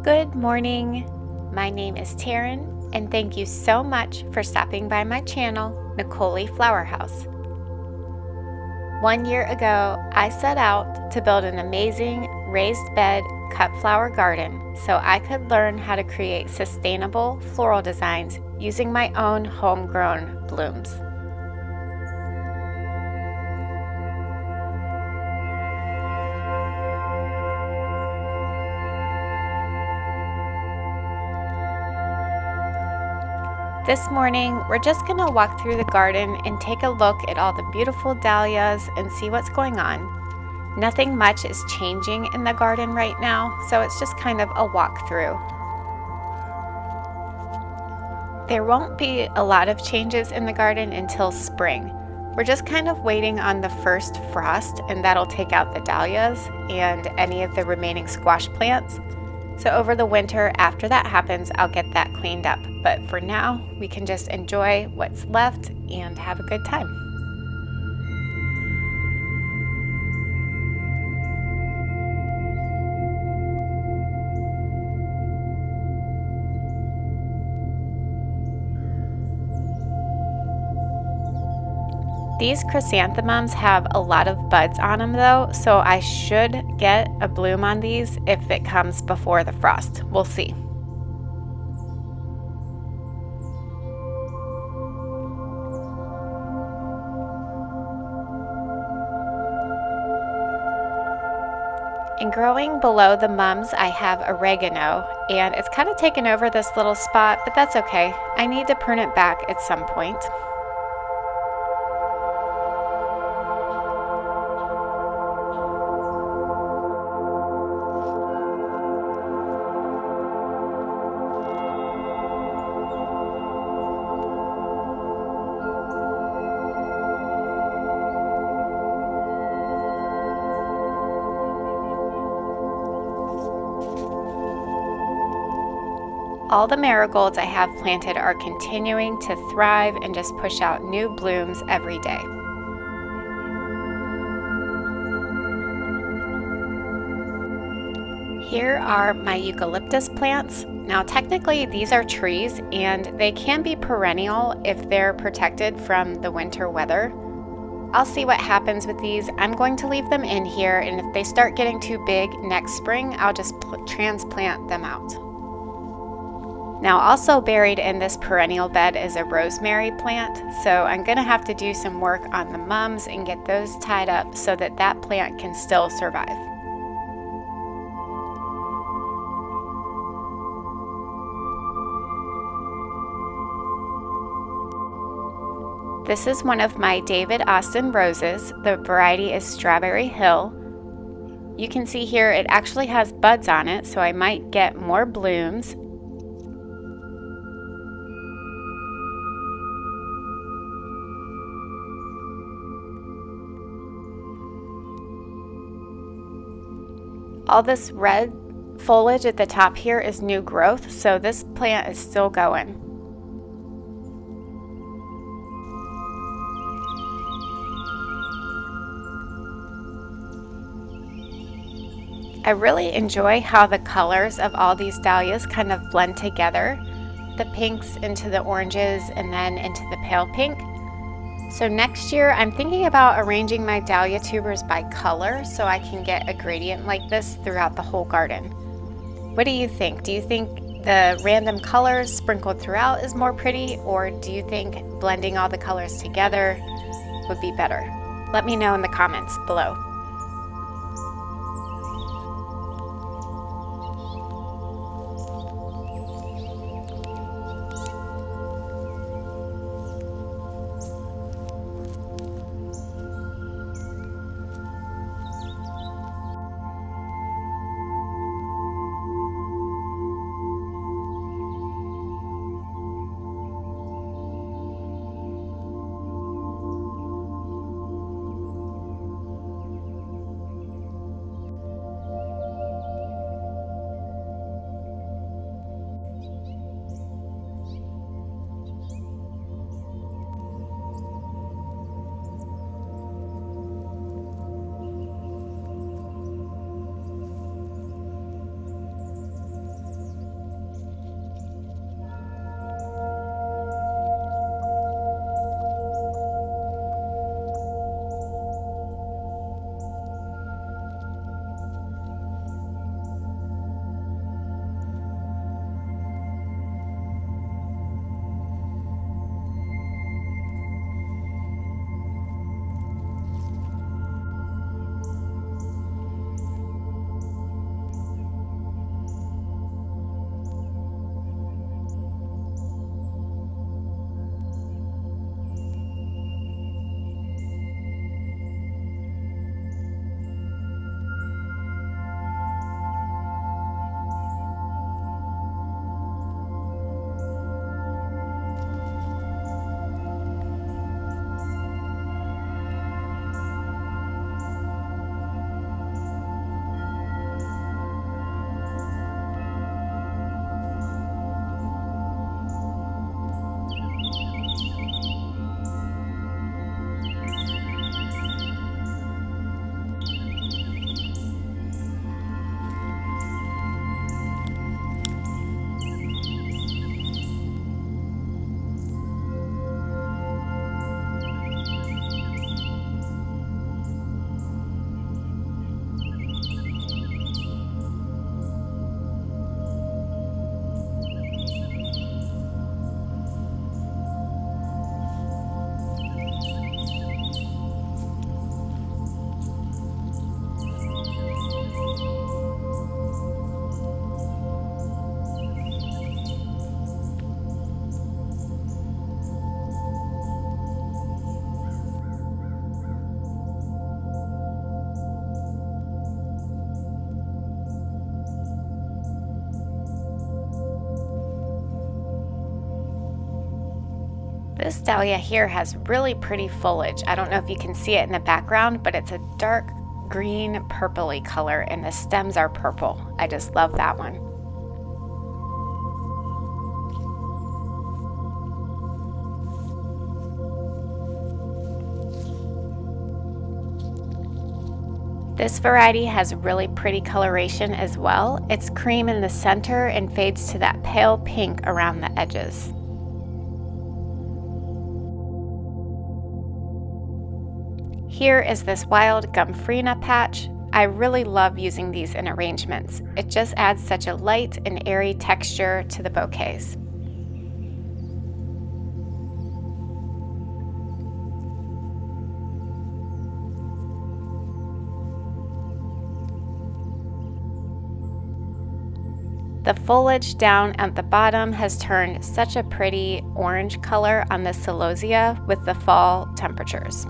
Good morning. My name is Taryn, and thank you so much for stopping by my channel, Nicole Flower House. 1 year ago, I set out to build an amazing raised bed cut flower garden so I could learn how to create sustainable floral designs using my own homegrown blooms. This morning, we're just going to walk through the garden and take a look at all the beautiful dahlias and see what's going on. Nothing much is changing in the garden right now, so it's just kind of a walkthrough. There won't be a lot of changes in the garden until spring. We're just kind of waiting on the first frost, and that'll take out the dahlias and any of the remaining squash plants. So over the winter, after that happens, I'll get that cleaned up. But for now, we can just enjoy what's left and have a good time. These chrysanthemums have a lot of buds on them though, so I should get a bloom on these if it comes before the frost. We'll see. And growing below the mums, I have oregano, and it's kind of taken over this little spot, but that's okay. I need to prune it back at some point. All the marigolds I have planted are continuing to thrive and just push out new blooms every day. Here are my eucalyptus plants. Now technically these are trees and they can be perennial if they're protected from the winter weather. I'll see what happens with these. I'm going to leave them in here, and if they start getting too big next spring, I'll just transplant them out. Now also buried in this perennial bed is a rosemary plant, so I'm going to have to do some work on the mums and get those tied up so that that plant can still survive. This is one of my David Austin roses. The variety is Strawberry Hill. You can see here it actually has buds on it, so I might get more blooms. All this red foliage at the top here is new growth, so this plant is still going. I really enjoy how the colors of all these dahlias kind of blend together. The pinks into the oranges and then into the pale pink. So next year, I'm thinking about arranging my dahlia tubers by color so I can get a gradient like this throughout the whole garden. What do you think? Do you think the random colors sprinkled throughout is more pretty, or do you think blending all the colors together would be better? Let me know in the comments below. This dahlia here has really pretty foliage. I don't know if you can see it in the background, but it's a dark green purpley color and the stems are purple. I just love that one. This variety has really pretty coloration as well. It's cream in the center and fades to that pale pink around the edges. Here is this wild Gumphrena patch. I really love using these in arrangements. It just adds such a light and airy texture to the bouquets. The foliage down at the bottom has turned such a pretty orange color on the celosia with the fall temperatures.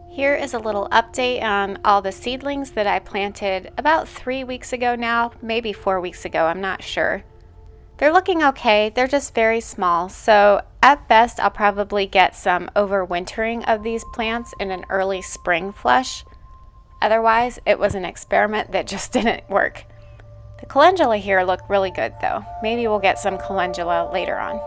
Here is a little update on all the seedlings that I planted about 3 weeks ago now, maybe 4 weeks ago, I'm not sure. They're looking okay, they're just very small, so at best I'll probably get some overwintering of these plants in an early spring flush. Otherwise, it was an experiment that just didn't work. The calendula here look really good though. Maybe we'll get some calendula later on.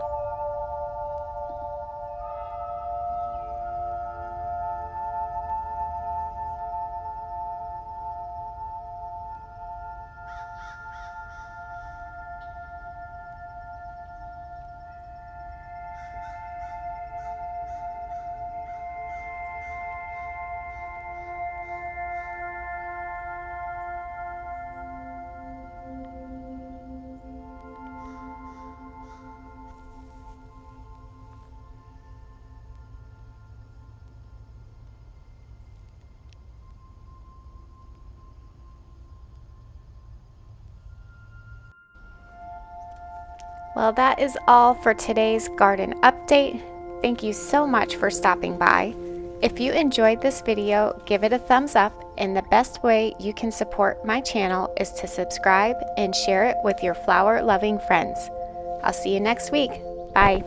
Well, that is all for today's garden update. Thank you so much for stopping by. If you enjoyed this video, give it a thumbs up, and the best way you can support my channel is to subscribe and share it with your flower-loving friends. I'll see you next week. Bye.